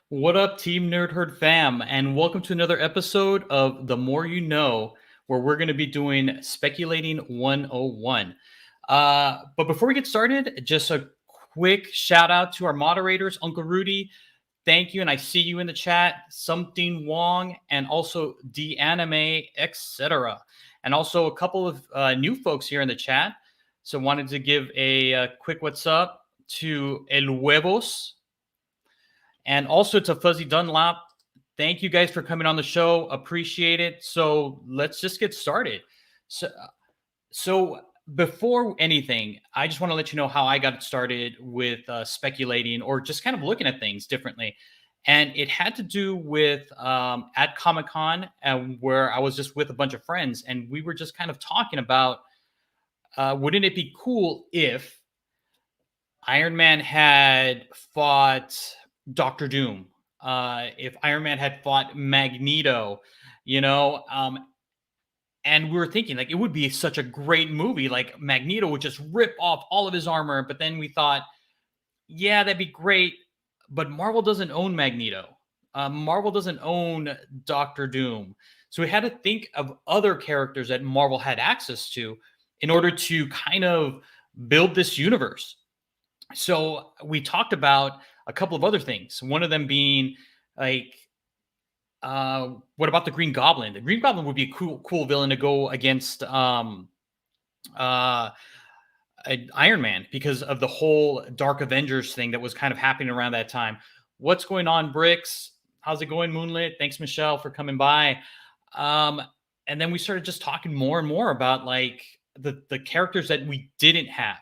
What up, Team Nerd Herd fam, and welcome to another episode of The More You Know, where we're going to be doing Speculating 101. But before we get started, just a quick shout out to our moderators, Uncle Rudy. Thank you, and I see you in the chat. Something Wong, and also D Anime, etc. And also a couple of new folks here in the chat. So wanted to give a quick what's up to El Huevos. And also to Fuzzy Dunlop. Thank you guys for coming on the show. Appreciate it. So let's just get started. So before anything, I just want to let you know how I got started with speculating or just kind of looking at things differently. And it had to do with at Comic Con, where I was just with a bunch of friends. And we were just kind of talking about, wouldn't it be cool if Iron Man had fought Doctor Doom, if Iron Man had fought Magneto, and we were thinking like it would be such a great movie, like Magneto would just rip off all of his armor, but then we thought, yeah, that'd be great, but Marvel doesn't own Magneto. Marvel doesn't own Doctor Doom. So we had to think of other characters that Marvel had access to in order to kind of build this universe. So we talked about a couple of other things. One of them being like, what about the Green Goblin? The Green Goblin would be a cool villain to go against Iron Man because of the whole Dark Avengers thing that was kind of happening around that time. What's going on, Bricks? How's it going, Moonlit? Thanks, Michelle, for coming by. And then we started just talking more and more about like the characters that we didn't have.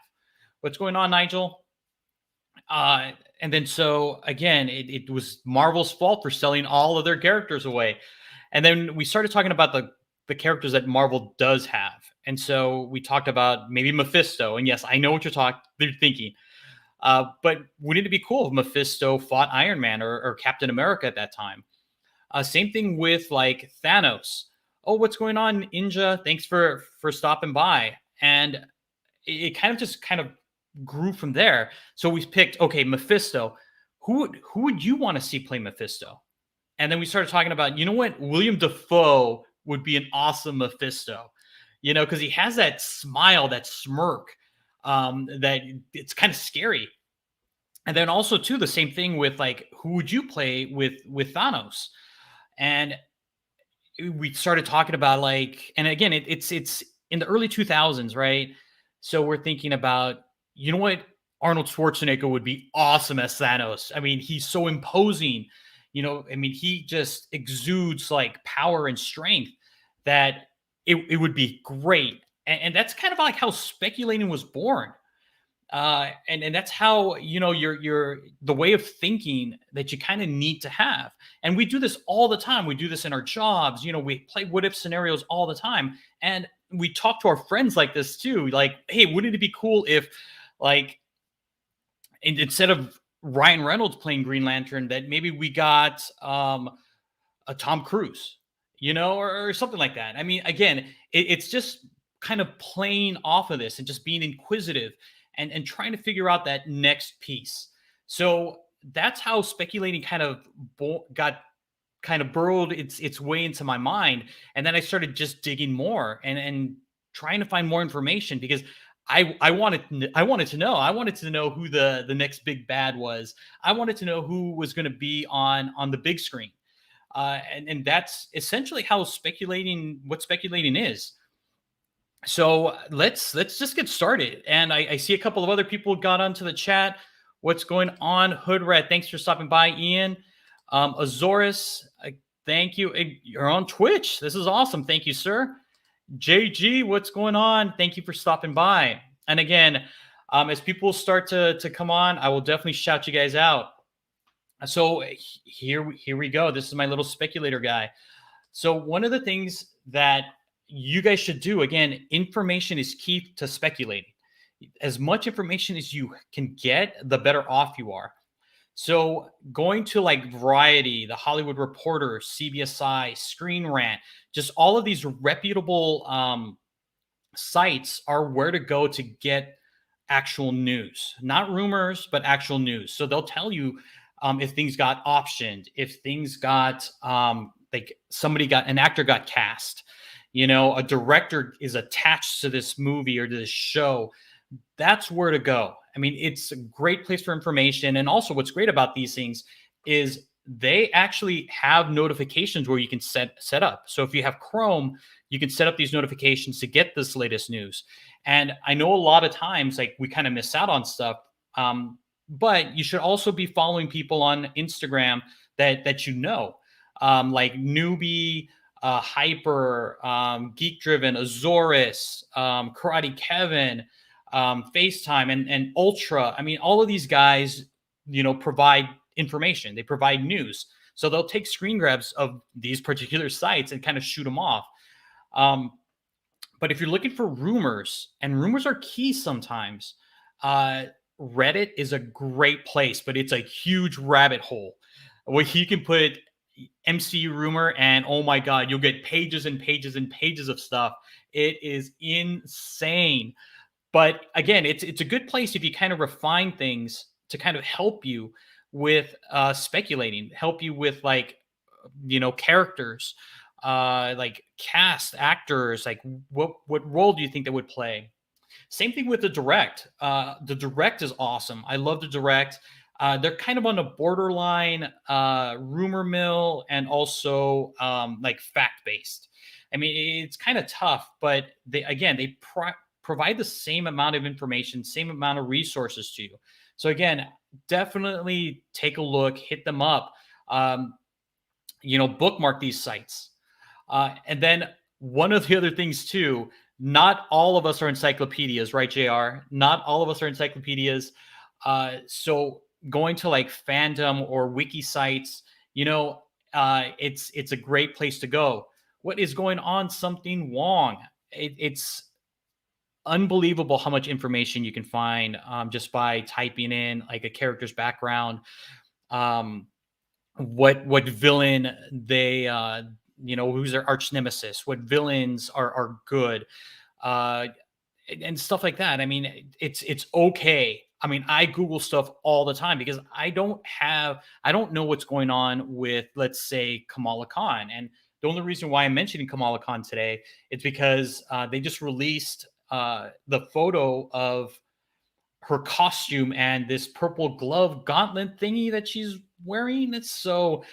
What's going on, Nigel? And then so again, it was Marvel's fault for selling all of their characters away. And then we started talking about the characters that Marvel does have. And so we talked about maybe Mephisto. And yes, I know what you're thinking. But wouldn't it be cool if Mephisto fought Iron Man or Captain America at that time? Same thing with like Thanos. Oh, what's going on, Inja? Thanks for stopping by. And it kind of grew from there. So we picked, okay, Mephisto. Who would you want to see play Mephisto? And then we started talking about, you know what? William Dafoe would be an awesome Mephisto, because he has that smile, that smirk, that it's kind of scary. And then also too, the same thing with like, who would you play with Thanos? And we started talking about like, and again, it's in the early 2000s, right? So we're thinking about, you know what? Arnold Schwarzenegger would be awesome as Thanos. I mean, he's so imposing. He just exudes like power and strength that it would be great. And that's kind of like how speculating was born. And that's how, your the way of thinking that you kind of need to have. And we do this all the time. We do this in our jobs. We play what if scenarios all the time. And we talk to our friends like this too. Like, hey, wouldn't it be cool if like instead of Ryan Reynolds playing Green Lantern, that maybe we got a Tom Cruise, or something like that. I mean, again, it's just kind of playing off of this and just being inquisitive and trying to figure out that next piece. So that's how speculating kind of got kind of burrowed its way into my mind. And then I started just digging more and trying to find more information because I wanted to know. I wanted to know who the next big bad was. I wanted to know who was going to be on the big screen. And that's essentially how what speculating is. So let's just get started. And I see a couple of other people got onto the chat. What's going on? Hood Rat, thanks for stopping by, Ian. Azorus, thank you. You're on Twitch. This is awesome. Thank you, sir. JG, what's going on? Thank you for stopping by. And again, as people start to come on, I will definitely shout you guys out. So here we go. This is my little speculator guy. So one of the things that you guys should do, again, information is key to speculating. As much information as you can get, the better off you are. So going to like Variety, The Hollywood Reporter, CBSI, Screen Rant, just all of these reputable sites are where to go to get actual news, not rumors, but actual news. So they'll tell you if things got optioned, if things got like an actor got cast, a director is attached to this movie or to this show. That's where to go. I mean, it's a great place for information. And also, what's great about these things is they actually have notifications where you can set up. So if you have Chrome, you can set up these notifications to get this latest news. And I know a lot of times, like, we kind of miss out on stuff. But you should also be following people on Instagram that like Newbie, Hyper, Geek Driven, Azorus, Karate Kevin, FaceTime, and Ultra. I mean, all of these guys, provide information. They provide news. So they'll take screen grabs of these particular sites and kind of shoot them off. But if you're looking for rumors, and rumors are key sometimes, Reddit is a great place, but it's a huge rabbit hole where you can put MCU rumor and, oh my God, you'll get pages and pages and pages of stuff. It is insane. But again, it's a good place if you kind of refine things to kind of help you with speculating, help you with like, characters, like cast, actors, like what role do you think they would play? Same thing with the direct. The direct is awesome. I love the direct. They're kind of on the borderline rumor mill and also like fact-based. I mean, it's kind of tough, but they provide the same amount of information, same amount of resources to you. So again, definitely take a look, hit them up, bookmark these sites. And then one of the other things too, not all of us are encyclopedias, right, JR? Not all of us are encyclopedias. So going to like fandom or wiki sites, it's a great place to go. What is going on? Something wrong. It's unbelievable how much information you can find just by typing in like a character's background, what villain they who's their arch nemesis, what villains are good, and stuff like that. I mean, it's okay. I mean, I Google stuff all the time because I don't know what's going on with, let's say, Kamala Khan. And the only reason why I'm mentioning Kamala Khan today is because they just released the photo of her costume and this purple glove gauntlet thingy that she's wearing. It's so,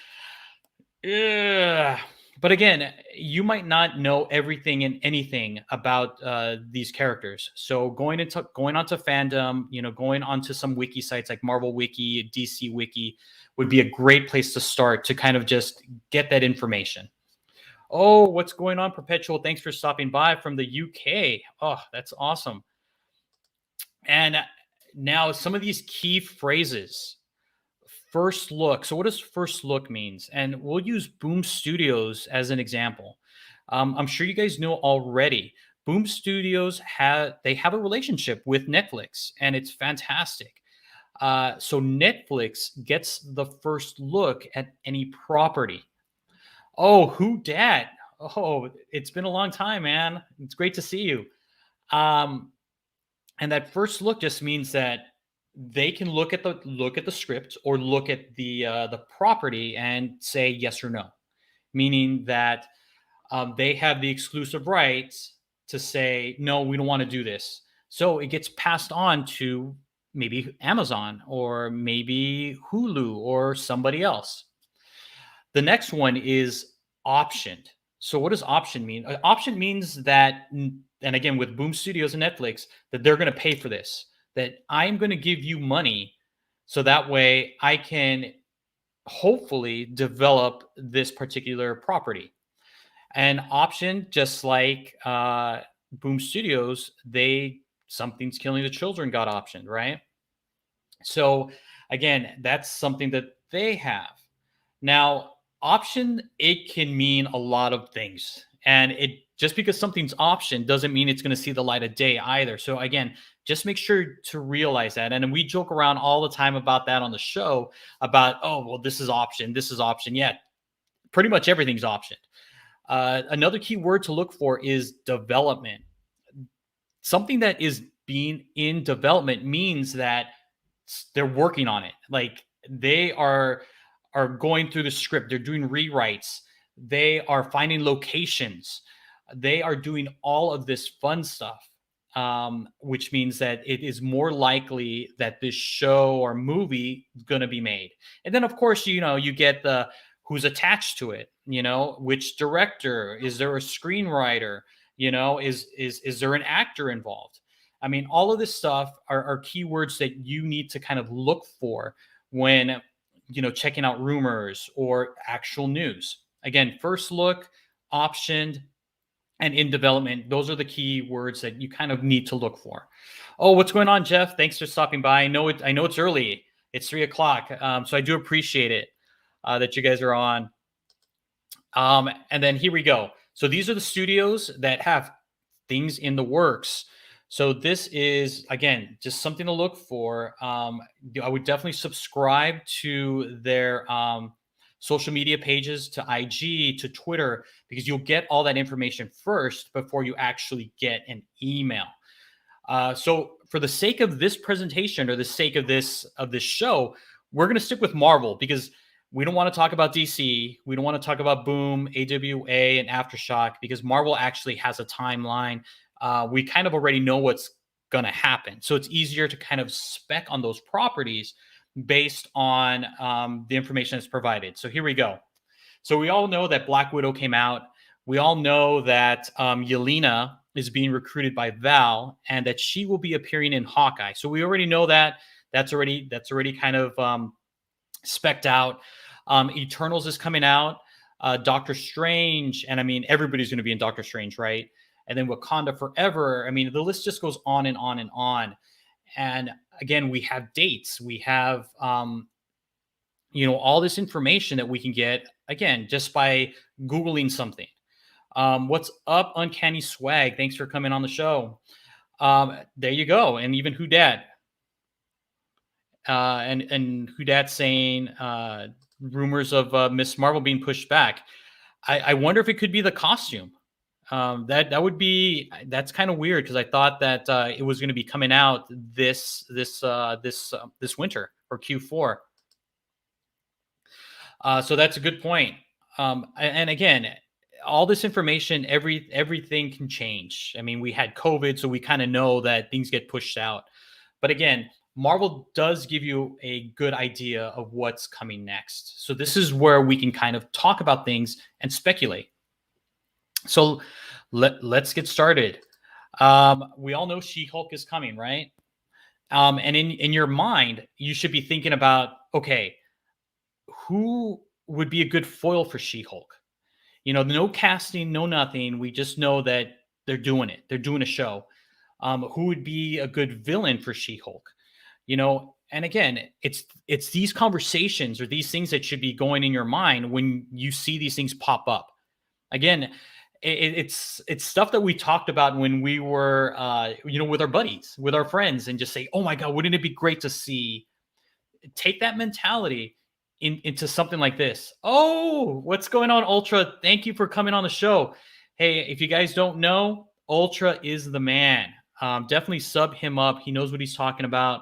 but again, you might not know everything and anything about these characters. So going onto fandom, going onto some wiki sites like Marvel Wiki, DC Wiki would be a great place to start to kind of just get that information. Oh, what's going on, Perpetual? Thanks for stopping by from the UK. Oh, that's awesome. And now some of these key phrases. First look. So what does first look means? And we'll use Boom Studios as an example. I'm sure you guys know already. Boom Studios have a relationship with Netflix, and it's fantastic. So Netflix gets the first look at any property. Oh, who dat? Oh, it's been a long time, man. It's great to see you. And that first look just means that they can look at the script or look at the property and say yes or no, meaning that they have the exclusive rights to say no, we don't want to do this. So it gets passed on to maybe Amazon or maybe Hulu or somebody else. The next one is optioned. So what does option mean? Option means that, and again, with Boom Studios and Netflix, that they're going to pay for this, that I'm going to give you money so that way I can hopefully develop this particular property. And option, just like Boom Studios, Something's Killing the Children got optioned, right? So again, that's something that they have. Now, option, it can mean a lot of things, and it just because something's optioned doesn't mean it's going to see the light of day either. So again, just make sure to realize that. And we joke around all the time about that on the show about, oh, well, this is option. This is option. Yeah, pretty much everything's optioned. Another key word to look for is development. Something that is being in development means that they're working on it. Like they are going through the script, they're doing rewrites, they are finding locations, they are doing all of this fun stuff. Which means that it is more likely that this show or movie is going to be made. And then, of course, you get the who's attached to it. Which director, is there a screenwriter? Is there an actor involved? I mean, all of this stuff are keywords that you need to kind of look for when checking out rumors or actual news. Again, first look, optioned, and in development. Those are the key words that you kind of need to look for. Oh, what's going on, Jeff? Thanks for stopping by. I know it's early. It's 3:00. So I do appreciate it that you guys are on. And then here we go. So these are the studios that have things in the works. So this is, again, just something to look for. I would definitely subscribe to their social media pages, to IG, to Twitter, because you'll get all that information first before you actually get an email. So for the sake of this presentation or the sake of this show, we're going to stick with Marvel because we don't want to talk about DC. We don't want to talk about Boom, AWA, and Aftershock because Marvel actually has a timeline. We kind of already know what's going to happen. So it's easier to kind of spec on those properties based on the information that's provided. So here we go. So we all know that Black Widow came out. We all know that Yelena is being recruited by Val and that she will be appearing in Hawkeye. So we already know that. That's already kind of specced out. Eternals is coming out. Doctor Strange. And I mean, everybody's going to be in Doctor Strange, right? And then Wakanda Forever. I mean, the list just goes on and on and on. And again, we have dates. We have, all this information that we can get, again, just by Googling something. What's up, Uncanny Swag? Thanks for coming on the show. There you go. And even Who Dat. And Who Dat saying rumors of Miss Marvel being pushed back. I wonder if it could be the costume. That's kind of weird because I thought that it was going to be coming out this winter or Q4. So that's a good point. And again, all this information, everything can change. I mean, we had COVID, so we kind of know that things get pushed out. But again, Marvel does give you a good idea of what's coming next. So this is where we can kind of talk about things and speculate. So let's get started. We all know She-Hulk is coming, right? And in your mind, you should be thinking about, okay, who would be a good foil for She-Hulk? No casting, no nothing. We just know that they're doing it. They're doing a show. Who would be a good villain for She-Hulk? And again, it's these conversations or these things that should be going in your mind when you see these things pop up. Again, it's stuff that we talked about when we were, with our buddies, with our friends, and just say, oh my God, wouldn't it be great to see? Take that mentality into something like this. Oh, what's going on, Ultra? Thank you for coming on the show. Hey, if you guys don't know, Ultra is the man. Definitely sub him up. He knows what he's talking about.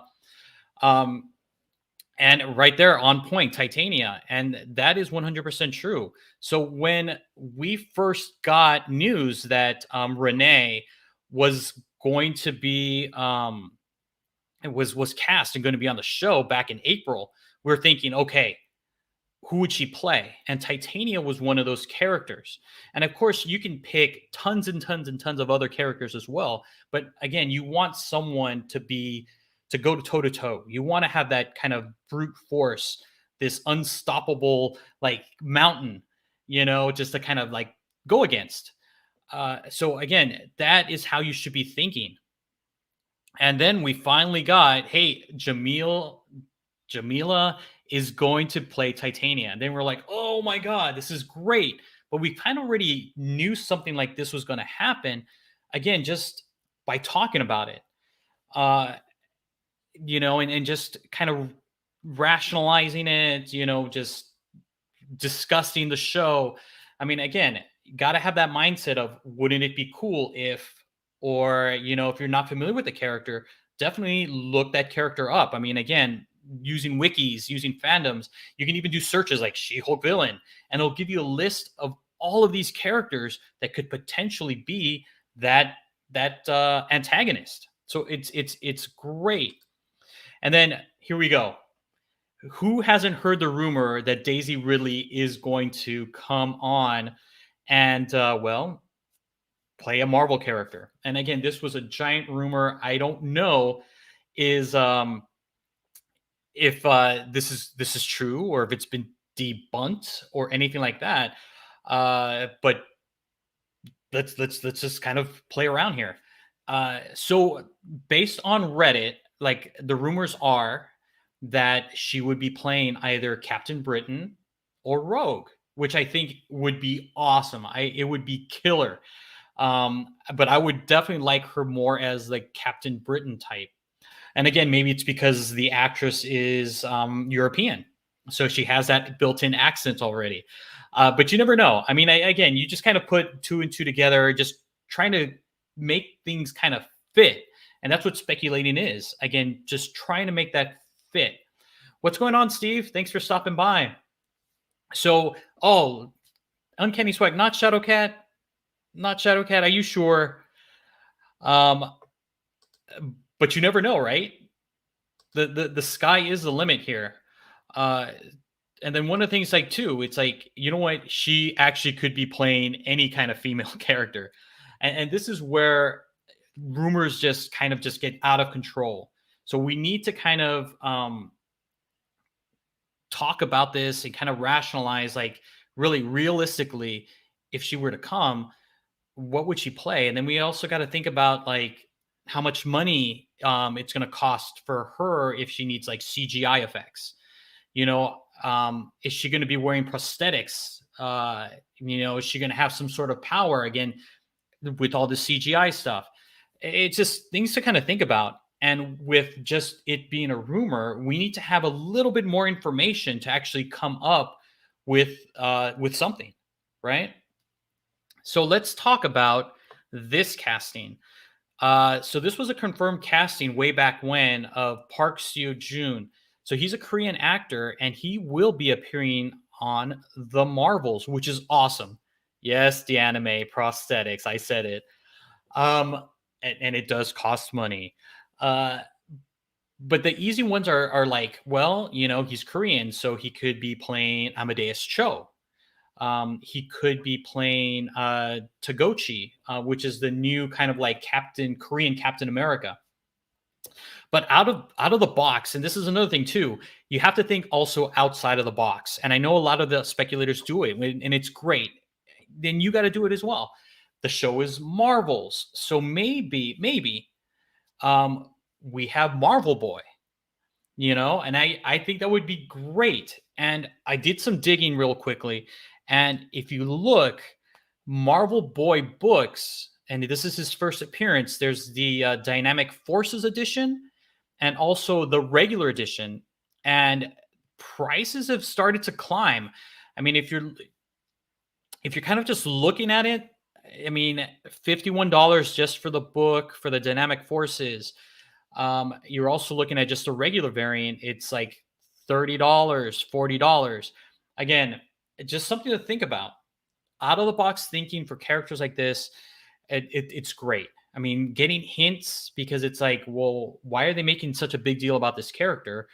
And right there on point, Titania. And that is 100% true. So when we first got news that Renee was going to be, was cast and going to be on the show back in April, we were thinking, okay, who would she play? And Titania was one of those characters. And of course, you can pick tons and tons and tons of other characters as well. But again, you want someone to go toe to toe. You want to have that kind of brute force, this unstoppable like mountain, just to kind of like go against. So again, that is how you should be thinking. And then we finally got, hey, Jamila is going to play Titania. And then we're like, oh my God, this is great. but we kind of already knew something like this was going to happen. Again, just by talking about it, uh, and just kind of rationalizing it, just discussing the show. I mean, again, you got to have that mindset of wouldn't it be cool if, or, if you're not familiar with the character, definitely look that character up. I mean, again, using wikis, using fandoms, you can even do searches like She-Hulk villain, and it'll give you a list of all of these characters that could potentially be that antagonist. So it's great. And then here we go. Who hasn't heard the rumor that Daisy Ridley is going to come on and, play a Marvel character? And again, this was a giant rumor. I don't know is if this is true or if it's been debunked or anything like that. But let's just kind of play around here. So based on Reddit, like the rumors are that she would be playing either Captain Britain or Rogue, which I think would be awesome. It would be killer. But I would definitely like her more as like Captain Britain type. And again, maybe it's because the actress is European, so she has that built-in accent already. But you never know. I mean, again, you just kind of put two and two together, just trying to make things kind of fit. And that's what speculating is. Again, just trying to make that fit. What's going on, Steve? Thanks for stopping by. So, Uncanny Swag, not Shadowcat. Not Shadowcat. Are you sure? But you never know, right? The sky is the limit here. And then one of the things, like, too, it's like, you know what? She actually could be playing any kind of female character. And this is where rumors just kind of just get out of control. So we need to kind of talk about this and kind of rationalize, like, really realistically, if she were to come, what would she play? And then we also got to think about, like, how much money it's going to cost for her if she needs like CGI effects. Is she going to be wearing prosthetics? Is she going to have some sort of power again with all the CGI stuff? It's just things to kind of think about. And with just it being a rumor, we need to have a little bit more information to actually come up with something, right? So let's talk about this casting. So this was a confirmed casting way back when of Park Seo-joon. So he's a Korean actor, and he will be appearing on The Marvels, which is awesome. Yes, the anime prosthetics. I said it. And it does cost money. But the easy ones are like, well, he's Korean, so he could be playing Amadeus Cho. He could be playing Togochi, which is the new kind of like Korean Captain America. But out of the box, and this is another thing too, you have to think also outside of the box. And I know a lot of the speculators do it, and it's great. Then you got to do it as well. The show is Marvels, so maybe we have Marvel Boy, and I think that would be great. And I did some digging real quickly. And if you look, Marvel Boy books, and this is his first appearance, there's the Dynamic Forces edition and also the regular edition. And prices have started to climb. I mean, if you're kind of just looking at it, I mean, $51 just for the book for the Dynamic Forces. You're also looking at just a regular variant. It's like $30, $40. Again, just something to think about. Out of the box thinking for characters like this, it's great. I mean, getting hints, because it's like, well, why are they making such a big deal about this character,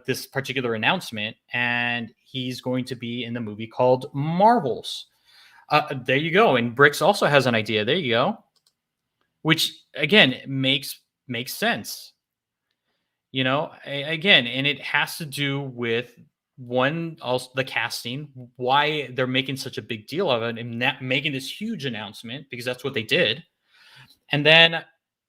this particular announcement? And he's going to be in the movie called Marvels. There you go. And Bricks also has an idea. There you go. Which, again, makes sense. Again, and it has to do with one, also the casting, why they're making such a big deal of it and making this huge announcement, because that's what they did. And then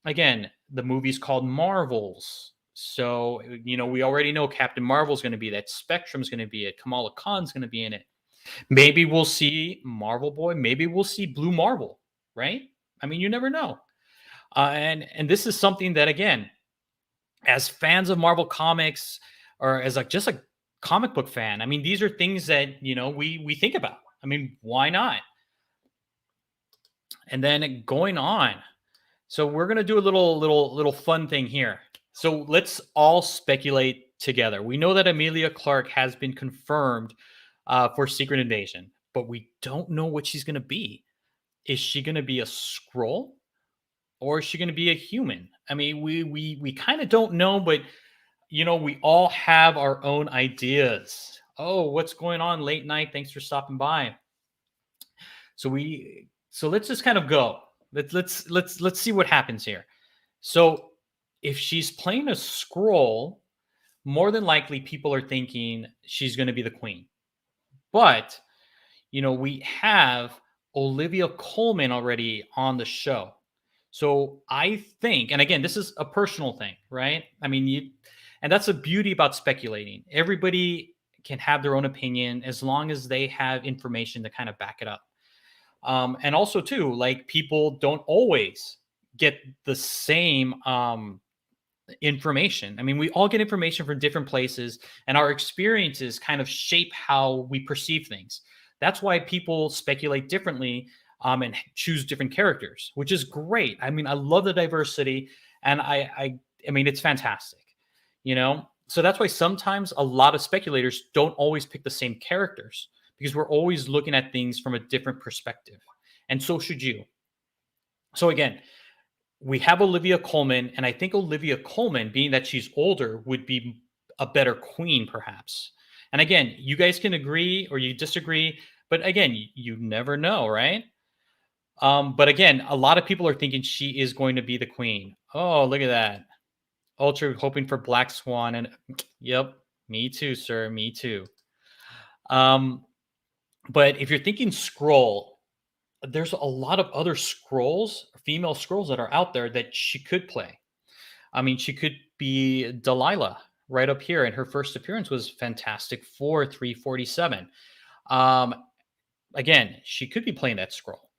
again, the movie's called Marvels. So, we already know Captain Marvel's going to be that. Spectrum's going to be it. Kamala Khan's going to be in it. Maybe we'll see Marvel Boy. Maybe we'll see Blue Marvel, right? I mean, you never know. And this is something that, again, as fans of Marvel Comics, or as like just a comic book fan, I mean, these are things that we think about. I mean, why not? And then going on. So we're gonna do a little fun thing here. So let's all speculate together. We know that Amelia Clark has been confirmed for Secret Invasion, but we don't know what she's gonna be. Is she gonna be a scroll, or is she gonna be a human? I mean, we kind of don't know, but we all have our own ideas. Oh, what's going on late night? Thanks for stopping by. So let's just kind of go. Let's see what happens here. So if she's playing a scroll, more than likely people are thinking she's going to be the queen. But we have Olivia Colman already on the show. So I think, and again, this is a personal thing, right? I mean, and that's the beauty about speculating. Everybody can have their own opinion as long as they have information to kind of back it up. And also, too, like, people don't always get the same information. I mean, we all get information from different places, and our experiences kind of shape how we perceive things. That's why people speculate differently and choose different characters, which is great. I mean, I love the diversity, and I mean, it's fantastic. So that's why sometimes a lot of speculators don't always pick the same characters, because we're always looking at things from a different perspective, and so should you. So again, we have Olivia Colman, and I think Olivia Colman, being that she's older, would be a better queen, perhaps. And again, you guys can agree or you disagree, but again, you never know, right? But again, a lot of people are thinking she is going to be the queen. Oh, look at that. Ultra hoping for Black Swan, and yep, me too, sir, me too. But if you're thinking scroll, there's a lot of other scrolls, female scrolls that are out there that she could play. I mean, she could be Delilah right up here, and her first appearance was Fantastic Four 347. Um, Again, she could be playing that scroll.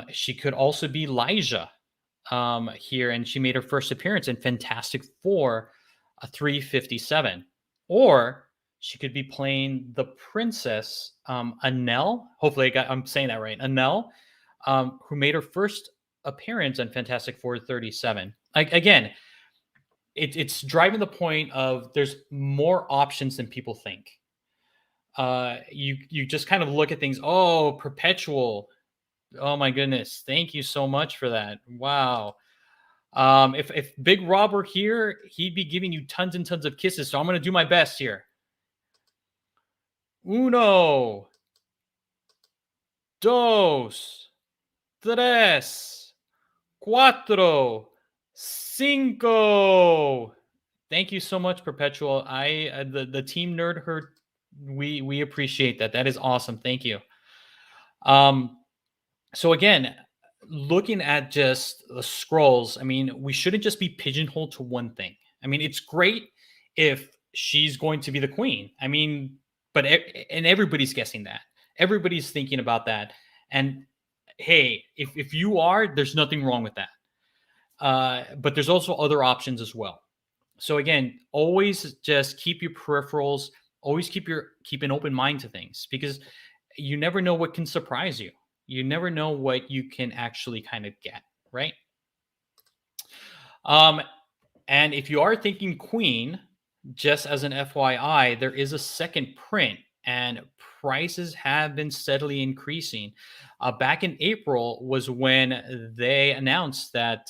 She could also be Elijah here, and she made her first appearance in Fantastic Four 357. Or she could be playing the princess Anel. Hopefully, I'm saying that right. Anel, who made her first appearance in Fantastic Four 37. Again, it's driving the point of there's more options than people think. You just kind of look at things. Oh, Perpetual. Oh my goodness! Thank you so much for that. Wow. If Big Rob were here, he'd be giving you tons and tons of kisses. So I'm going to do my best here. Uno, dos, tres, cuatro, cinco. Thank you so much, Perpetual. The team nerd herd. We appreciate that. That is awesome. Thank you. So again, looking at just the scrolls, I mean, we shouldn't just be pigeonholed to one thing. I mean, it's great if she's going to be the queen. I mean, but and everybody's guessing that. Everybody's thinking about that. And hey, if you are, there's nothing wrong with that. But there's also other options as well. So again, always just keep your peripherals. Always keep an open mind to things, because you never know what can surprise you. You never know what you can actually kind of get, right? And if you are thinking queen, just as an FYI, there is a second print, and prices have been steadily increasing. Back in April was when they announced that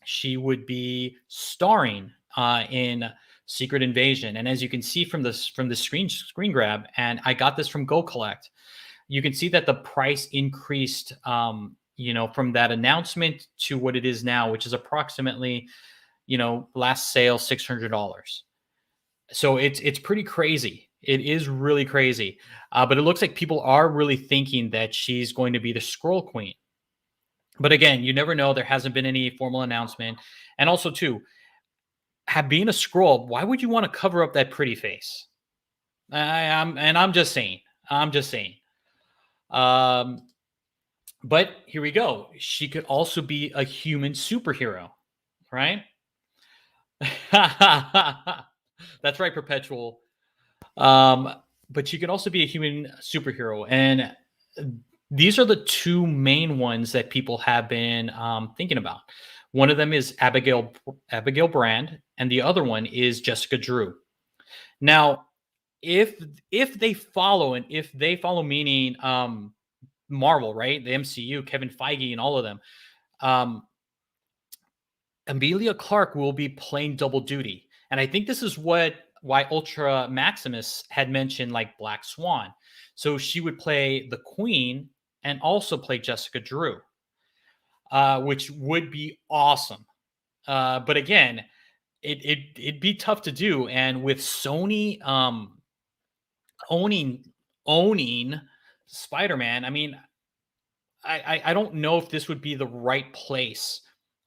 she would be starring in Secret Invasion. And as you can see from the screen grab, and I got this from Go Collect, you can see that the price increased, from that announcement to what it is now, which is approximately, last sale $600. So it's pretty crazy. It is really crazy. But it looks like people are really thinking that she's going to be the Scroll Queen. But again, you never know. There hasn't been any formal announcement. And also, too, being a Skrull, why would you want to cover up that pretty face? I'm just saying. I'm just saying. Um, but here we go. She could also be a human superhero, right? That's right, Perpetual. Um, but she can also be a human superhero, and these are the two main ones that people have been thinking about. One of them is Abigail Brand, and the other one is Jessica Drew. Now, if they follow, and if they follow, meaning Marvel, right, the MCU, Kevin Feige, and all of them, um, Amelia Clark will be playing double duty. And I think this is why Ultra Maximus had mentioned like Black Swan. So she would play the Queen and also play Jessica Drew, which would be awesome. But again, it'd be tough to do. And with Sony owning owning Spider-Man, I mean, I don't know if this would be the right place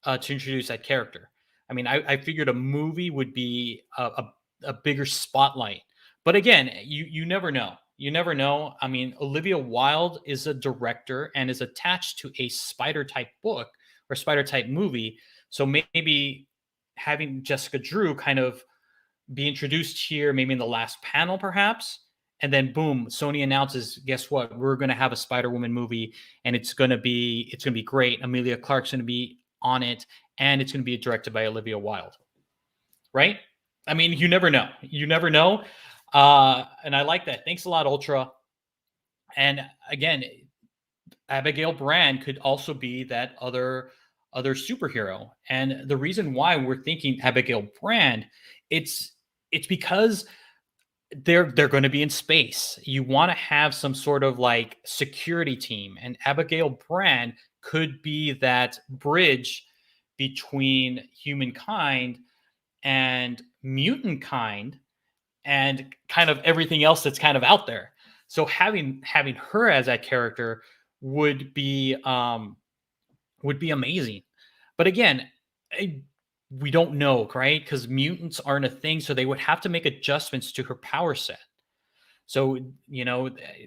to introduce that character. I mean, I figured a movie would be a bigger spotlight, but again, you never know. You never know. I mean, Olivia Wilde is a director and is attached to a Spider type book or Spider type movie, so maybe having Jessica Drew kind of be introduced here, maybe in the last panel, perhaps. And then boom, Sony announces, guess what? We're gonna have a Spider-Woman movie, and it's gonna be great. Amelia Clark's gonna be on it, and it's gonna be directed by Olivia Wilde. Right? I mean, you never know. You never know. And I like that. Thanks a lot, Ultra. And again, Abigail Brand could also be that other superhero. And the reason why we're thinking Abigail Brand, it's because they're going to be in space. You want to have some sort of like security team, and Abigail Brand could be that bridge between humankind and mutant kind and kind of everything else that's kind of out there. So having her as that character would be amazing. But again, we don't know, right? Because mutants aren't a thing, so they would have to make adjustments to her power set. So,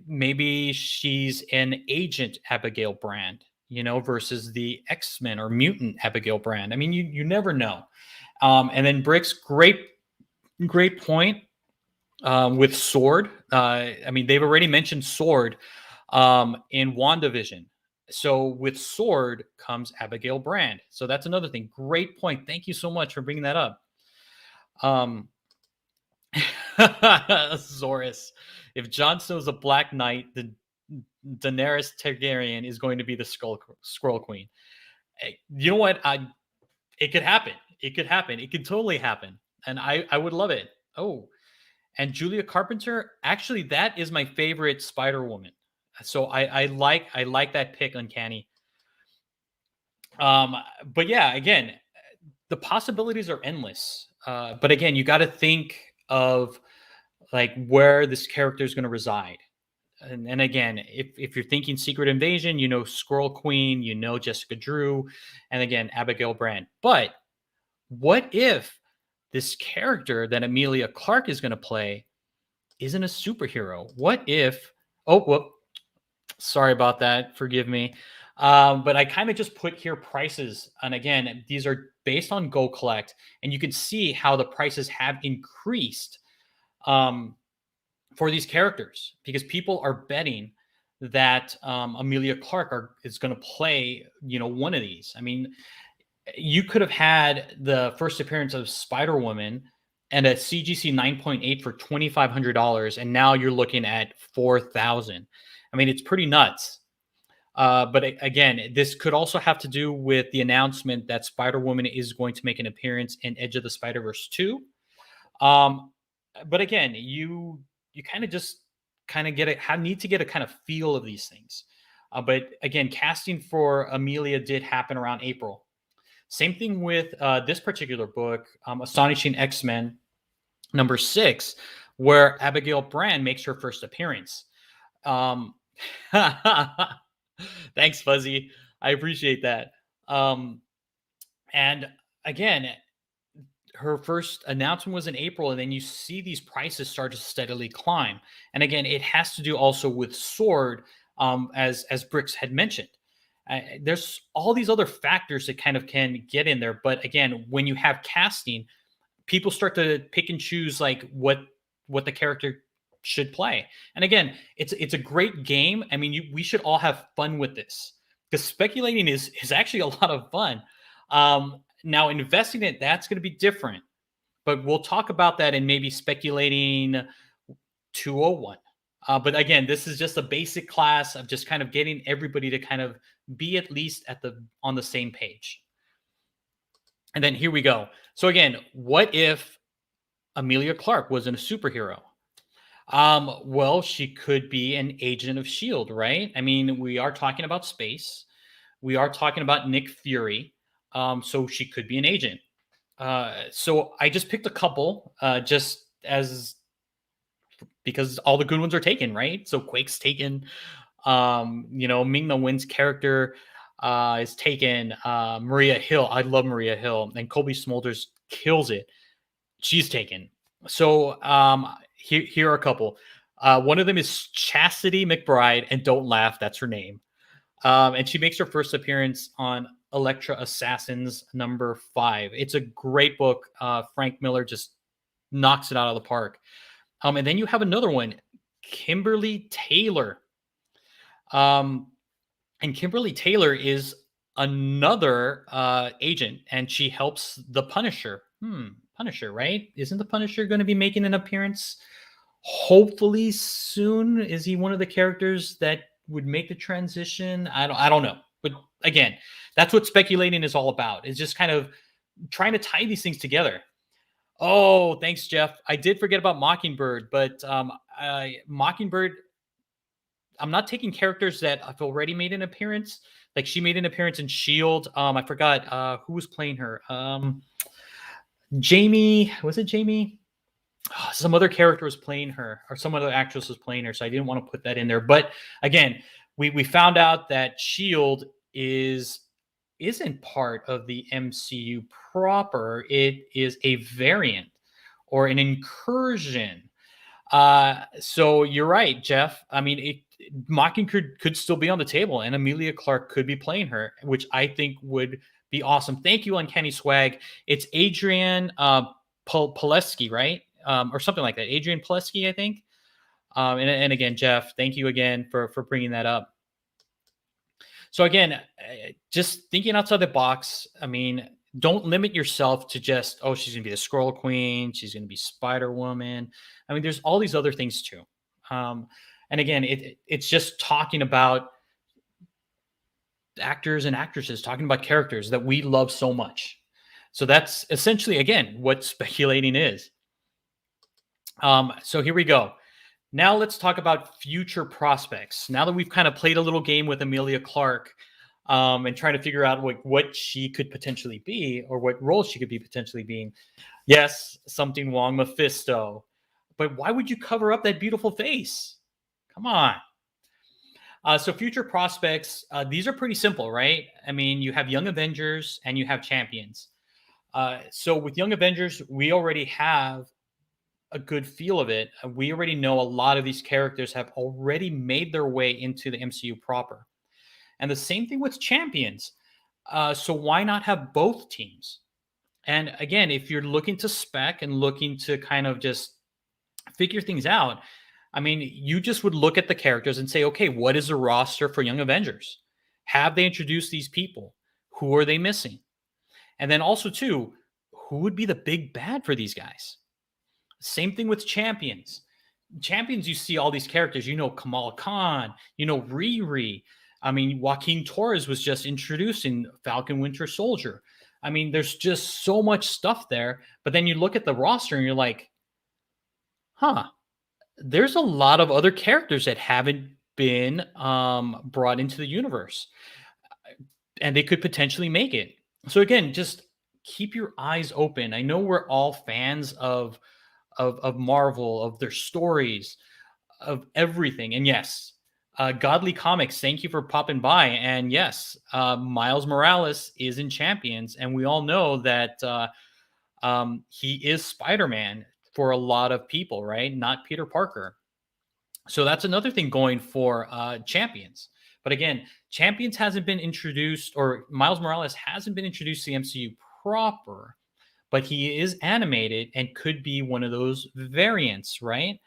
maybe she's an agent Abigail Brand, versus the X-Men or mutant Abigail Brand. I mean, you never know. And then Brick's great point with Sword. I mean, they've already mentioned Sword in WandaVision. So with Sword comes Abigail Brand. So that's another thing. Great point. Thank you so much for bringing that up. Zorus. If Jon Snow's a Black Knight, the Daenerys Targaryen is going to be the Scroll Queen. You know what? It could happen. It could happen. It could totally happen. And I would love it. Oh, and Julia Carpenter, actually, that is my favorite Spider-Woman. So I like that pick, Uncanny. But yeah, again, the possibilities are endless. But again, you got to think of like where this character is going to reside. And again, if you're thinking Secret Invasion, Squirrel Queen, Jessica Drew, and again, Abigail Brand. But what if this character that Amelia Clark is going to play isn't a superhero? What if, oh, whoop, sorry about that. Forgive me. But I kind of just put here prices. And again, these are based on Go Collect. And you can see how the prices have increased for these characters because people are betting that Amelia Clark is going to play, one of these. I mean, you could have had the first appearance of Spider-Woman and a CGC 9.8 for $2,500, and now you're looking at $4,000. I mean, it's pretty nuts. But again, this could also have to do with the announcement that Spider-Woman is going to make an appearance in Edge of the Spider-Verse 2. But again, you kind of just need to get a kind of feel of these things. But again, casting for Amelia did happen around April. Same thing with this particular book, Astonishing X-Men number 6, where Abigail Brand makes her first appearance. Thanks, Fuzzy. I appreciate that. And again, her first announcement was in April, and then you see these prices start to steadily climb. And again, it has to do also with Sword, as Bricks had mentioned. There's all these other factors that kind of can get in there, but again, when you have casting, people start to pick and choose like what the character should play. And again, it's a great game. I mean, we should all have fun with this because speculating is actually a lot of fun. Now investing in it, that's going to be different, but we'll talk about that in maybe speculating 201. But again, this is just a basic class of just kind of getting everybody to kind of be at least on the same page. And then here we go. So again, what if Amelia Clark wasn't a superhero? Well, she could be an agent of S.H.I.E.L.D., right? I mean, we are talking about space. We are talking about Nick Fury. So she could be an agent. So I just picked a couple just as because all the good ones are taken, right? So Quake's taken. Ming-Na Wen's character is taken. Maria Hill. I love Maria Hill. And Colby Smulders kills it. She's taken. So here are a couple. One of them is Chastity McBride, and don't laugh, that's her name. And she makes her first appearance on Elektra Assassins #5. It's a great book. Frank Miller just knocks it out of the park. And then you have another one, Kimberly Taylor. And Kimberly Taylor is another agent, and she helps the Punisher. Punisher, right? Isn't the Punisher going to be making an appearance hopefully soon? Is he one of the characters that would make the transition? I don't know. But again, that's what speculating is all about. It's just kind of trying to tie these things together. Oh, thanks, Jeff. I did forget about Mockingbird, but Mockingbird, I'm not taking characters that have already made an appearance. Like she made an appearance in S.H.I.E.L.D. I forgot who was playing her. Jamie, was it Jamie? Oh, some other character was playing her, or some other actress was playing her, so I didn't want to put that in there. But again, we found out that S.H.I.E.L.D. isn't part of the MCU proper. It is a variant or an incursion. So you're right, Jeff. I mean, Mockingbird could still be on the table, and Amelia Clark could be playing her, which I think would be awesome. Thank you, Uncanny Swag. It's Adrian Pileski, right? Or something like that. Adrian Pileski, I think. And again, Jeff, thank you again for bringing that up. So again, just thinking outside the box. I mean, don't limit yourself to just, oh, she's going to be the Scroll Queen. She's going to be Spider-Woman. I mean, there's all these other things too. And again, it's just talking about actors and actresses, talking about characters that we love so much. So that's essentially, again, what speculating is. So here we go. Now let's talk about future prospects. Now that we've kind of played a little game with Amelia Clark and trying to figure out what she could potentially be or what role she could be potentially being. Yes, something Wong Mephisto. But why would you cover up that beautiful face? Come on. So future prospects, these are pretty simple, right? I mean, you have Young Avengers and you have Champions. So with Young Avengers, we already have a good feel of it. We already know a lot of these characters have already made their way into the MCU proper. And the same thing with Champions. So why not have both teams? And again, if you're looking to spec and looking to kind of just figure things out, I mean, you just would look at the characters and say, okay, what is the roster for Young Avengers? Have they introduced these people? Who are they missing? And then also, too, who would be the big bad for these guys? Same thing with Champions. Champions, you see all these characters. You know Kamala Khan. You know Riri. I mean, Joaquin Torres was just introduced in Falcon Winter Soldier. I mean, there's just so much stuff there. But then you look at the roster and you're like, there's a lot of other characters that haven't been brought into the universe. And they could potentially make it. So again, just keep your eyes open. I know we're all fans of Marvel, of their stories, of everything. And yes, Godly Comics, thank you for popping by. And yes, Miles Morales is in Champions. And we all know that He is Spider-Man for a lot of people, right? Not Peter Parker. So that's another thing going for Champions. But again, Champions hasn't been introduced, or Miles Morales hasn't been introduced to the MCU proper, but he is animated and could be one of those variants, right?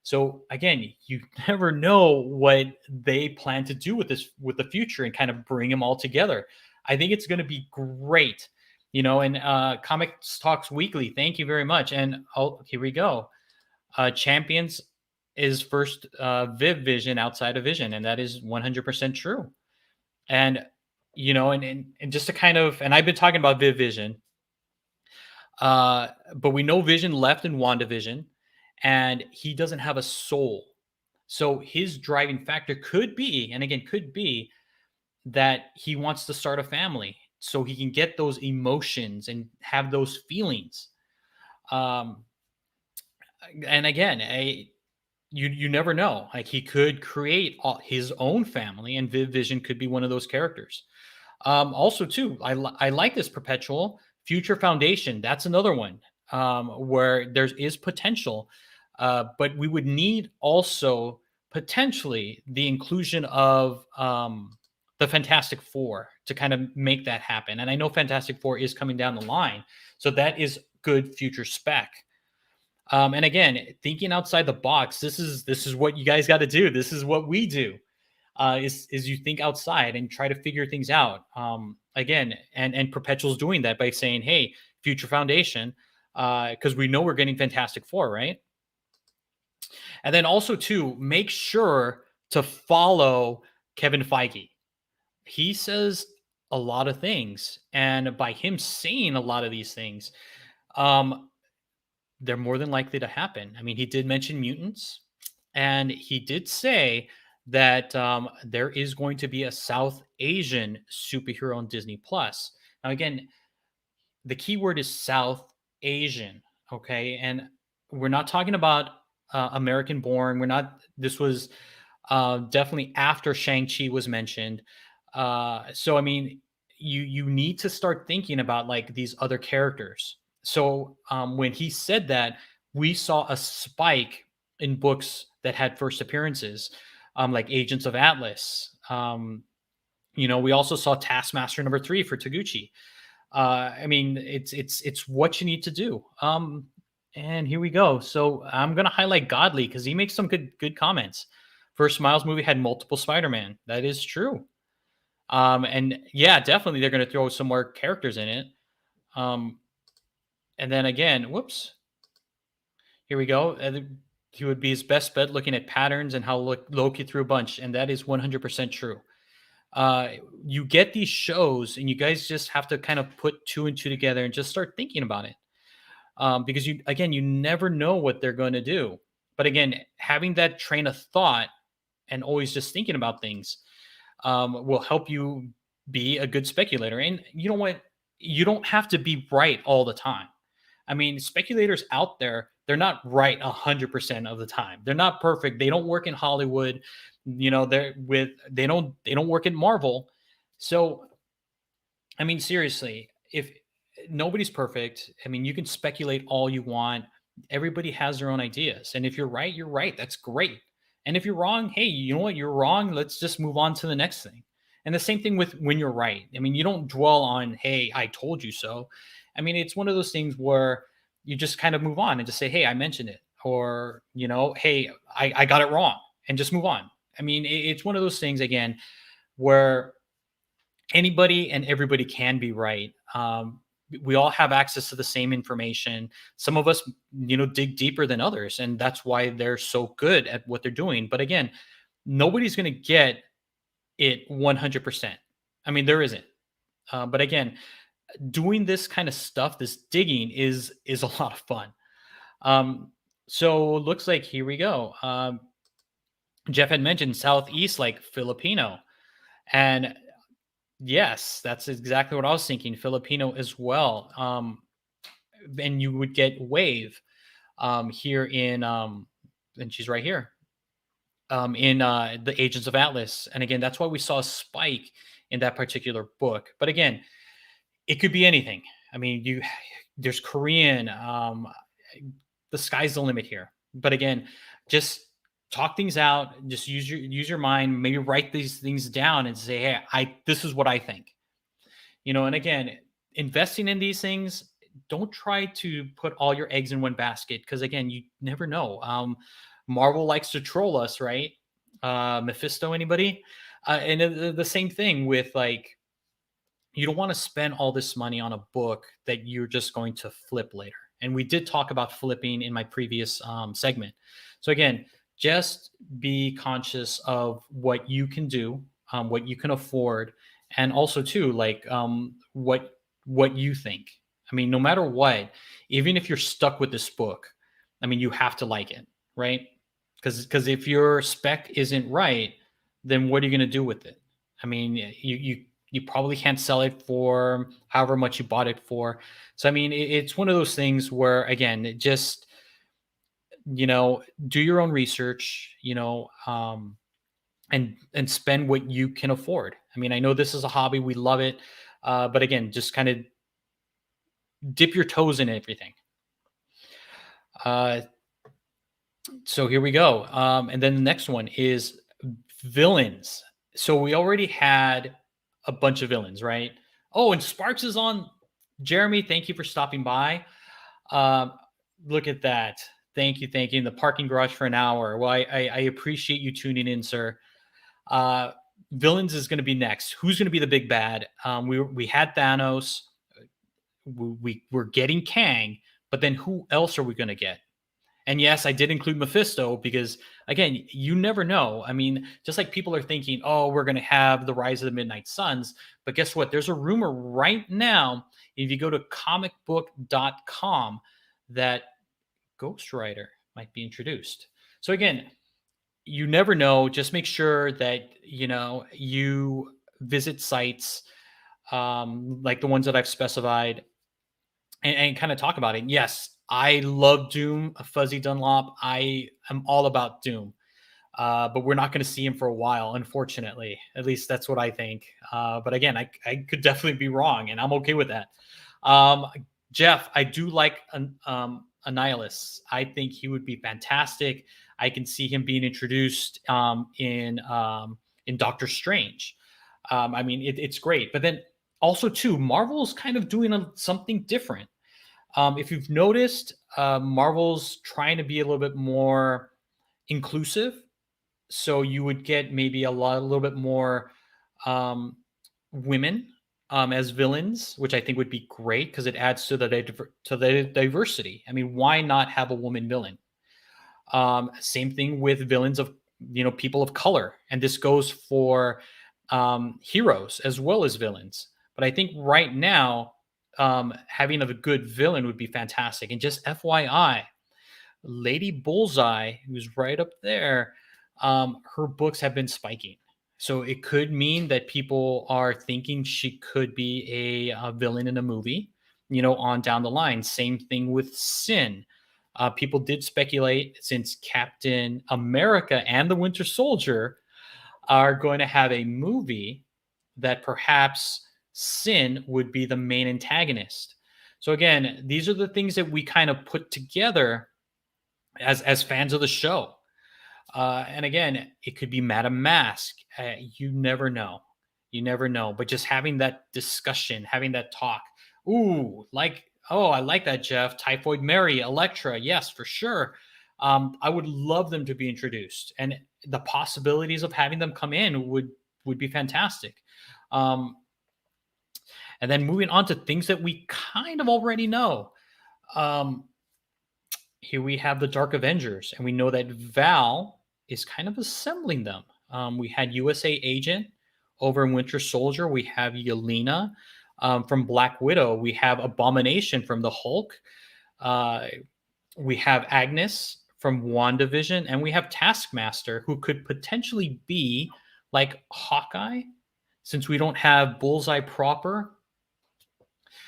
So again, you never know what they plan to do with this, with the future, and kind of bring them all together. I think it's going to be great, and Comics Talks Weekly, thank you very much. And oh, here we go. Champions is first Viv Vision outside of Vision, and that is 100% true. And and just to kind of, and I've been talking about Viv Vision, but we know Vision left in WandaVision, and he doesn't have a soul. So his driving factor could be, and again, could be that he wants to start a family so he can get those emotions and have those feelings. Um, and again, you never know. Like, he could create his own family, and Viv Vision could be one of those characters. Also, too, I like this Perpetual Future Foundation. That's another one where there is potential, but we would need also potentially the inclusion of the Fantastic Four to kind of make that happen. And I know Fantastic Four is coming down the line, so that is good future spec. And again, thinking outside the box. This is what you guys got to do. This is what we do. Is you think outside and try to figure things out. Again, and Perpetual's doing that by saying, "Hey, Future Foundation," because we know we're getting Fantastic Four, right? And then also too, make sure to follow Kevin Feige. He says a lot of things, and by him saying a lot of these things, um, they're more than likely to happen. I mean, he did mention mutants, and he did say that there is going to be a South Asian superhero on Disney Plus. Now, again, the key word is South Asian, okay? And we're not talking about American born. We're not, this was definitely after Shang-Chi was mentioned. So, I mean, you need to start thinking about like these other characters. So when he said that, we saw a spike in books that had first appearances, like Agents of Atlas. We also saw Taskmaster #3 for Taguchi. I mean, it's what you need to do. And here we go. So I'm gonna highlight Godly because he makes some good comments. First Miles movie had multiple Spider-Man. That is true. And yeah, definitely they're gonna throw some more characters in it. Um, and then again, whoops. Here we go. He would be his best bet looking at patterns and how Loki threw a bunch, and that is 100% true. Uh, you get these shows, and you guys just have to kind of put two and two together and just start thinking about it. Because you never know what they're going to do. But again, having that train of thought and always just thinking about things will help you be a good speculator. And you know what? You don't have to be right all the time. I mean, speculators out there, they're not right 100% of the time. They're not perfect. They don't work in Hollywood. They don't work in Marvel. So, I mean, seriously, if nobody's perfect, I mean, you can speculate all you want. Everybody has their own ideas. And if you're right, you're right. That's great. And if you're wrong, hey, you know what? You're wrong. Let's just move on to the next thing. And the same thing with when you're right. I mean, you don't dwell on, hey, I told you so. I mean, it's one of those things where you just kind of move on and just say, hey, I mentioned it. Or, hey, I got it wrong, and just move on. I mean, it's one of those things, again, where anybody and everybody can be right. We all have access to the same information. Some of us, dig deeper than others, and that's why they're so good at what they're doing. But again, nobody's going to get it 100%. I mean, there isn't. But again, doing this kind of stuff, this digging is a lot of fun. So looks like here we go. Jeff had mentioned Southeast, like Filipino, and yes, that's exactly what I was thinking. Filipino as well. And you would get Wave here in, and she's right here in the Agents of Atlas. And again, that's why we saw a spike in that particular book. But again, it could be anything. I mean, there's Korean. The sky's the limit here. But again, just talk things out. Just use your mind. Maybe write these things down and say, "Hey, this is what I think." And again, investing in these things, don't try to put all your eggs in one basket because again, you never know. Marvel likes to troll us, right? Mephisto, anybody? And the same thing with like, you don't want to spend all this money on a book that you're just going to flip later. And we did talk about flipping in my previous segment. So again, just be conscious of what you can do, what you can afford, and also too, like what you think. I mean, no matter what, even if you're stuck with this book, I mean, you have to like it, right? Because if your spec isn't right, then what are you going to do with it? I mean, you probably can't sell it for however much you bought it for. So I mean, it's one of those things where again, just do your own research, and spend what you can afford. I mean, I know this is a hobby, we love it, but again, just kind of dip your toes in everything. So here we go. And then the next one is villains. So we already had a bunch of villains, right? Oh, and Sparks is on. Jeremy, thank you for stopping by. Look at that. Thank you. In the parking garage for an hour. Well, I appreciate you tuning in, sir. Villains is going to be next. Who's going to be the big bad? We had Thanos. We're getting Kang, but then who else are we going to get? And yes, I did include Mephisto because, again, you never know. I mean, just like people are thinking, oh, we're going to have the Rise of the Midnight Suns. But guess what? There's a rumor right now, if you go to comicbook.com, that Ghost Rider might be introduced. So again, you never know. Just make sure that, you visit sites like the ones that I've specified and kind of talk about it. Yes, I love Doom, Fuzzy Dunlop. I am all about Doom. But we're not going to see him for a while, unfortunately. At least that's what I think. But again, I could definitely be wrong, and I'm okay with that. Jeff, I do like Annihilus. I think he would be fantastic. I can see him being introduced in Doctor Strange. I mean, it's great. But then also, too, Marvel's kind of doing something different. If you've noticed, Marvel's trying to be a little bit more inclusive. So you would get maybe a little bit more women as villains, which I think would be great because it adds to the diversity. I mean, why not have a woman villain? Same thing with villains of people of color, and this goes for heroes as well as villains. But I think right now, having a good villain would be fantastic. And just FYI, Lady Bullseye, who's right up there, her books have been spiking. So it could mean that people are thinking she could be a villain in a movie, on down the line. Same thing with Sin. People did speculate, since Captain America and the Winter Soldier are going to have a movie, that perhaps Sin would be the main antagonist. So again, these are the things that we kind of put together as fans of the show. And again, it could be Madame Mask. You never know. But just having that discussion, having that talk. Ooh, I like that, Jeff. Typhoid Mary, Elektra. Yes, for sure. I would love them to be introduced. And the possibilities of having them come in would be fantastic. And then moving on to things that we kind of already know. Here we have the Dark Avengers, and we know that Val is kind of assembling them. We had USA Agent over in Winter Soldier. We have Yelena from Black Widow. We have Abomination from the Hulk. We have Agnes from WandaVision, and we have Taskmaster, who could potentially be like Hawkeye, since we don't have Bullseye proper.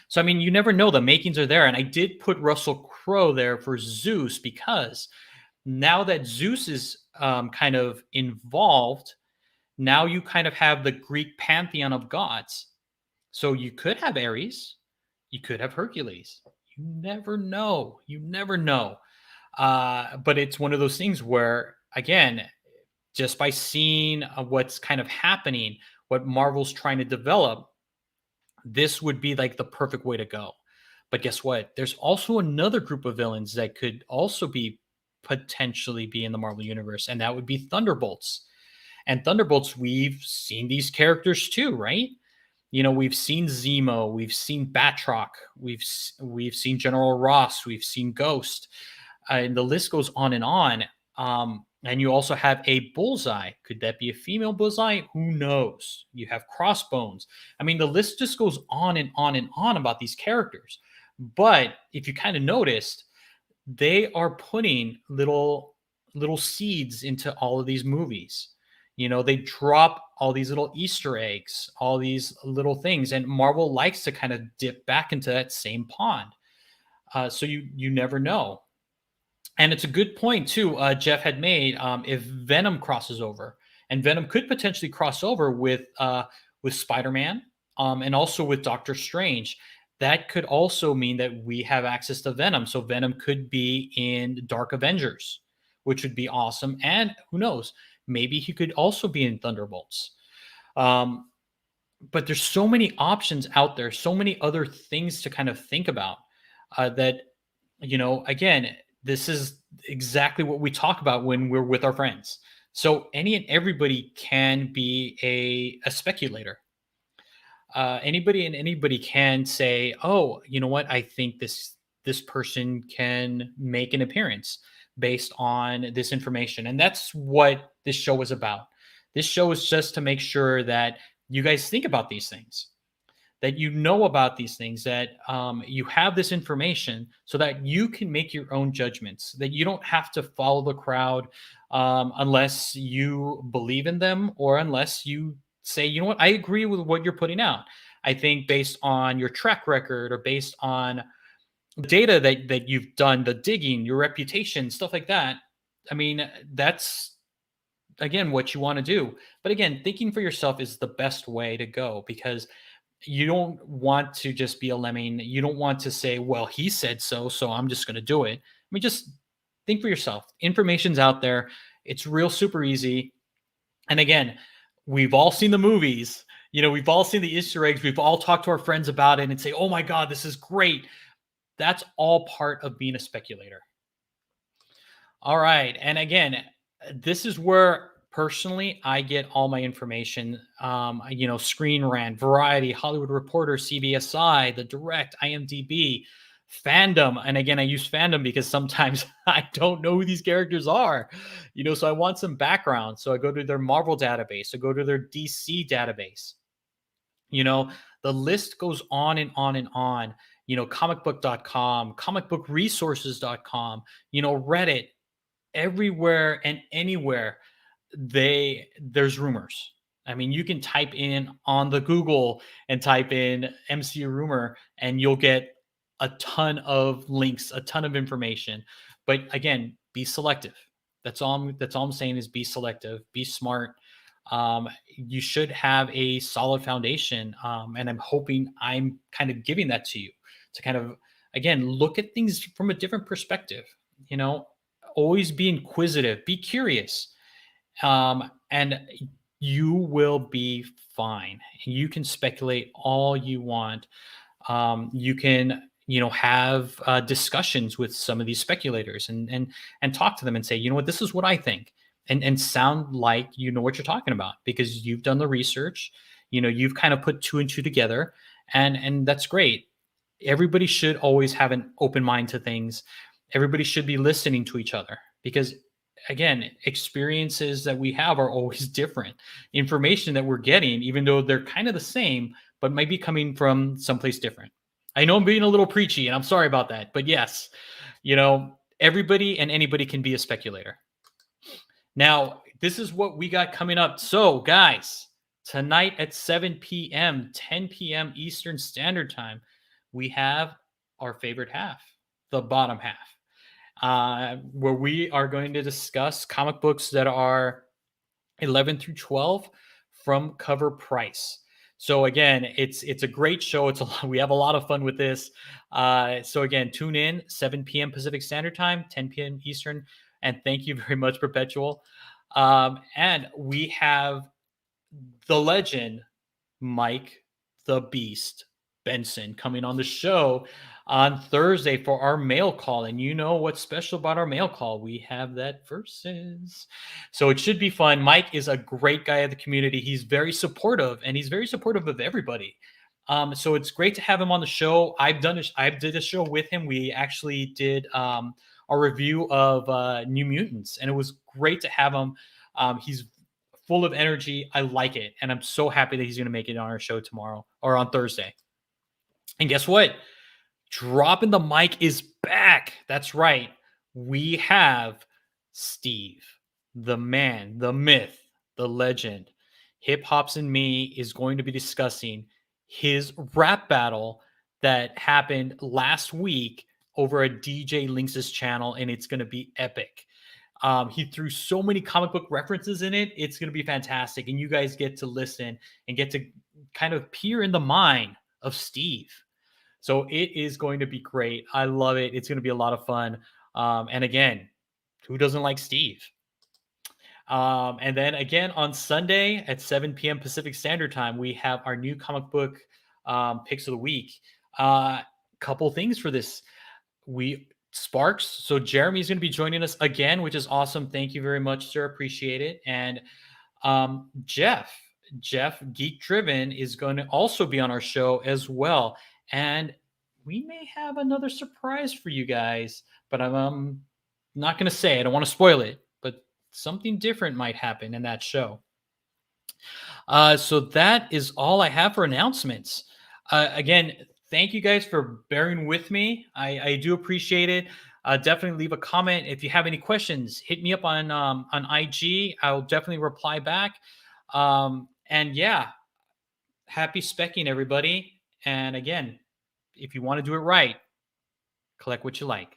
So, I mean, you never know. The makings are there. And I did put Russell Crowe there for Zeus, because now that Zeus is kind of involved, now you kind of have the Greek pantheon of gods. So you could have Ares, you could have Hercules, you You never know. You never know. But it's one of those things where, again, just by seeing what's kind of happening, what Marvel's trying to develop, this would be like the perfect way to go. But guess what? There's also another group of villains that could also be potentially be in the Marvel universe, and that would be Thunderbolts. And Thunderbolts, we've seen these characters too, right? We've seen Zemo, we've seen Batroc, we've seen General Ross, we've seen Ghost, and the list goes on and on. And you also have a Bullseye. Could that be a female Bullseye? Who knows? You have Crossbones. I mean, the list just goes on and on and on about these characters. But if you kind of noticed, they are putting little seeds into all of these movies. They drop all these little Easter eggs, all these little things, and Marvel likes to kind of dip back into that same pond. So you never know. And it's a good point too. Jeff had made if Venom crosses over, and Venom could potentially cross over with Spider-Man, and also with Doctor Strange. That could also mean that we have access to Venom. So Venom could be in Dark Avengers, which would be awesome. And who knows, maybe he could also be in Thunderbolts. But there's so many options out there, so many other things to kind of think about that, again, this is exactly what we talk about when we're with our friends. So any and everybody can be a speculator. Anybody and anybody can say, "Oh, you know what? I think this person can make an appearance based on this information," and that's what this show is about. This show is just to make sure that you guys think about these things, that you know about these things, that you have this information so that you can make your own judgments, that you don't have to follow the crowd unless you believe in them or unless you say, you know what, I agree with what you're putting out. I think based on your track record or based on the data that you've done, the digging, your reputation, stuff like that. I mean, that's again what you want to do. But again, thinking for yourself is the best way to go because you don't want to just be a lemming. You don't want to say, well, he said so, so I'm just going to do it. I mean, just think for yourself. Information's out there. It's real super easy. And again, we've all seen the movies. We've all seen the Easter eggs. We've all talked to our friends about it and say, oh my God, this is great. That's all part of being a speculator. All right. And again, this is where personally I get all my information. Screen Rant, Variety, Hollywood Reporter, CBSI, The Direct, IMDb, Fandom. And again, I use Fandom because sometimes I don't know who these characters are, so I want some background. So I go to their Marvel database, I go to their DC database. The list goes on and on and on. Comicbook.com, comicbookresources.com, Reddit, everywhere and anywhere there's rumors. I mean, you can type in on the Google and type in MCU rumor and you'll get a ton of links, a ton of information. But again, be selective. That's all I'm saying is be selective, be smart. You should have a solid foundation. And I'm hoping I'm kind of giving that to you to kind of, again, look at things from a different perspective. Always be inquisitive, be curious, and you will be fine. You can speculate all you want. You can, have discussions with some of these speculators and talk to them and say, you know what, this is what I think, and sound like you know what you're talking about because you've done the research. You've kind of put two and two together, and that's great. Everybody should always have an open mind to things. Everybody should be listening to each other because, again, experiences that we have are always different. Information that we're getting, even though they're kind of the same, but might be coming from someplace different. I know I'm being a little preachy and I'm sorry about that, but yes, everybody and anybody can be a speculator. Now, this is what we got coming up. So, guys, tonight at 7 p.m., 10 p.m. Eastern Standard Time, we have our favorite half, the bottom half, where we are going to discuss comic books that are 11 through 12 from cover price. So again, it's a great show. It's a lot, we have a lot of fun with this. So again, tune in 7 p.m. Pacific Standard Time, 10 p.m. Eastern, and thank you very much, Perpetual. And we have the legend Mike the Beast Benson coming on the show on Thursday for our mail call. And you know what's special about our mail call? We have that versus. So it should be fun. Mike is a great guy of the community. He's very supportive and he's very supportive of everybody. So it's great to have him on the show. I did a show with him. We actually did a review of New Mutants, and it was great to have him. He's full of energy. I like it. And I'm so happy that he's going to make it on our show tomorrow or on Thursday. And guess what? Dropping the mic is back. That's right. We have Steve, the man, the myth, the legend. Hip Hops and Me is going to be discussing his rap battle that happened last week over a DJ Lynx's channel, and it's going to be epic. He threw so many comic book references in it. It's going to be fantastic. And you guys get to listen and get to kind of peer in the mind of Steve. So it is going to be great. I love it. It's going to be a lot of fun. And again, who doesn't like Steve? And then again on Sunday at 7 p.m. Pacific Standard Time, we have our new comic book picks of the week. Couple things for this. Sparks. So Jeremy's going to be joining us again, which is awesome. Thank you very much, sir. Appreciate it. And Jeff Geek Driven is going to also be on our show as well. And we may have another surprise for you guys, but I'm not going to say. I don't want to spoil it, but something different might happen in that show. So that is all I have for announcements. Again, thank you guys for bearing with me. I do appreciate it. Definitely leave a comment. If you have any questions, hit me up on IG. I'll definitely reply back. And yeah, happy specking, everybody. And again, if you want to do it right, collect what you like.